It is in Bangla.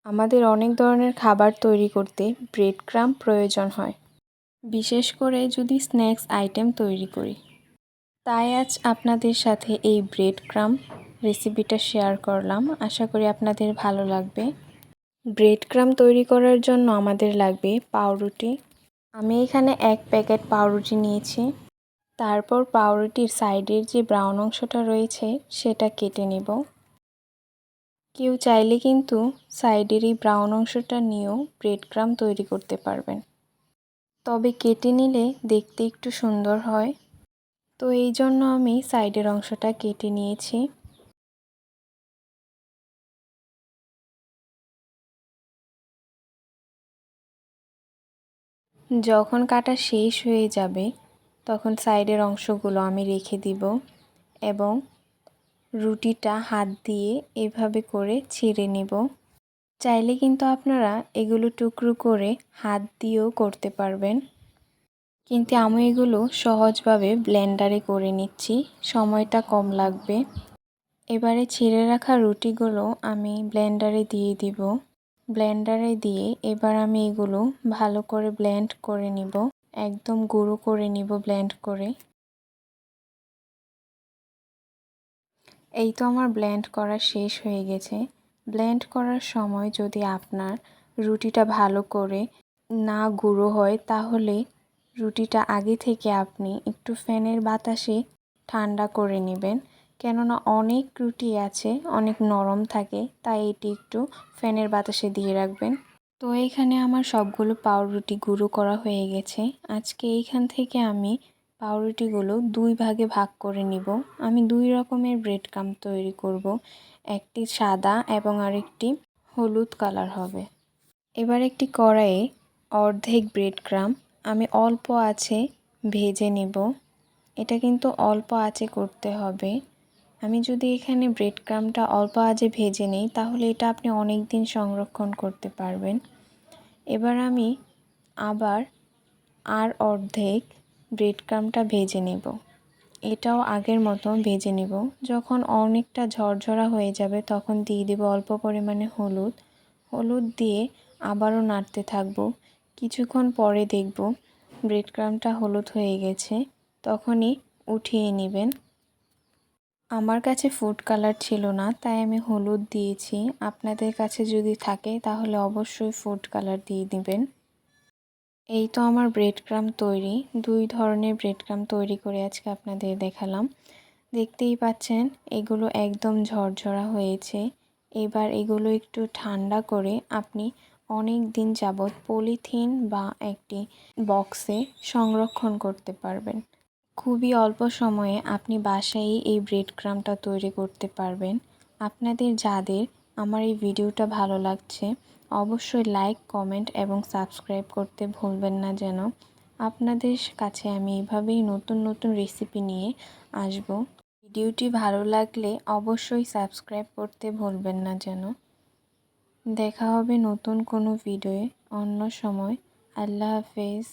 আমাদের অনেক ধরনের খাবার তৈরি করতে ব্রেড ক্রাম্ব প্রয়োজন হয়, বিশেষ করে যদি স্ন্যাক্স আইটেম তৈরি করি। তাই আজ আপনাদের সাথে এই ব্রেড ক্রাম্ব রেসিপিটা শেয়ার করলাম। আশা করি আপনাদের ভালো লাগবে। ব্রেড ক্রাম্ব তৈরি করার জন্য আমাদের লাগবে পাউরুটি। আমি এখানে 1 প্যাকেট পাউরুটি নিয়েছি। তারপর পাউরুটির সাইডের যে ব্রাউন অংশটা রয়েছে সেটা কেটে নেব। কেউ চাইলে কিন্তু সাইডের এই ব্রাউন অংশটা নিয়েও ব্রেড ক্রাম্ব তৈরি করতে পারবেন, তবে কেটে নিলে দেখতে একটু সুন্দর হয়। তো এই জন্য আমি সাইডের অংশটা কেটে নিয়েছি। যখন কাটা শেষ হয়ে যাবে তখন সাইডের অংশগুলো আমি রেখে দিব এবং রুটিটা হাত দিয়ে এভাবে করে ছিঁড়ে নেব। চাইলে কিন্তু আপনারা এগুলো টুকরো করে হাত দিয়েও করতে পারবেন, কিন্তু আমি এগুলো সহজভাবে ব্লেন্ডারে করে নিচ্ছি, সময়টা কম লাগবে। এবারে ছিঁড়ে রাখা রুটিগুলো আমি ব্লেন্ডারে দিয়ে দিব। ব্লেন্ডারে দিয়ে এবার আমি এগুলো ভালো করে ব্লেন্ড করে নিব, একদম গুঁড়ো করে নিব ব্লেন্ড করে। এই তো আমার ব্লেন্ড করা শেষ হয়ে গেছে। ব্লেন্ড করার সময় যদি আপনার রুটিটা ভালো করে না গুঁড়ো হয় তাহলে রুটিটা আগে থেকে আপনি একটু ফ্যানের বাতাসে ঠান্ডা করে নেবেন, কেননা অনেক রুটি আছে অনেক নরম থাকে, তাই এটি একটু ফ্যানের বাতাসে দিয়ে রাখবেন। তো এখানে আমার সবগুলো পাউরুটি গুঁড়ো করা হয়ে গেছে। আজকে এইখান থেকে আমি পাউরুটিগুলো 2 ভাগে ভাগ করে নিব। আমি 2 রকমের ব্রেড ক্রাম্ব তৈরি করব, একটি সাদা এবং আরেকটি হলুদ কালার হবে। এবার একটি কড়াইয়ে অর্ধেক ব্রেড ক্রাম্ব আমি অল্প আঁচে ভেজে নেব। এটা কিন্তু অল্প আঁচে করতে হবে। আমি যদি এখানে ব্রেড ক্রাম্বটা অল্প আঁচে ভেজে নিই তাহলে এটা আপনি অনেক দিন সংরক্ষণ করতে পারবেন। এবার আমি আবার অর্ধেক ব্রেড ক্রাম্বটা ভেজে নেব। এটাও আগের মতো ভেজে নেব। যখন অনেকটা ঝরঝরা হয়ে যাবে তখন দিয়ে দেব অল্প পরিমাণে হলুদ দিয়ে আবারও নাড়তে থাকব। কিছুক্ষণ পরে দেখব ব্রেড ক্রাম্বটা হলুদ হয়ে গেছে, তখনই উঠিয়ে নেবেন। আমার কাছে ফুড কালার ছিল না তাই আমি হলুদ দিয়েছি। আপনাদের কাছে যদি থাকে তাহলে অবশ্যই ফুড কালার দিয়ে দিবেন। এই তো আমার ব্রেড ক্রাম্ব তৈরি। 2 ধরনের ব্রেড ক্রাম্ব তৈরি করে আজকে আপনাদের দেখালাম। দেখতেই পাচ্ছেন এগুলো একদম ঝরঝরা হয়েছে। এবার এগুলো একটু ঠান্ডা করে আপনি অনেক দিন যাবত পলিথিন বা একটি বক্সে সংরক্ষণ করতে পারবেন। খুবই অল্প সময়ে আপনি বাসায় এই ব্রেড ক্রাম্বটা তৈরি করতে পারবেন। আপনাদের যাদের আমার এই ভিডিওটা ভালো লাগছে অবশ্যই লাইক, কমেন্ট এবং সাবস্ক্রাইব করতে ভুলবেন না যেন। আপনাদের কাছে আমি এভাবেই নতুন নতুন রেসিপি নিয়ে আসব। ভিডিওটি ভালো লাগলে অবশ্যই সাবস্ক্রাইব করতে ভুলবেন না যেন। দেখা হবে নতুন কোনো ভিডিওয়ে অন্য সময়। আল্লাহ হাফেজ।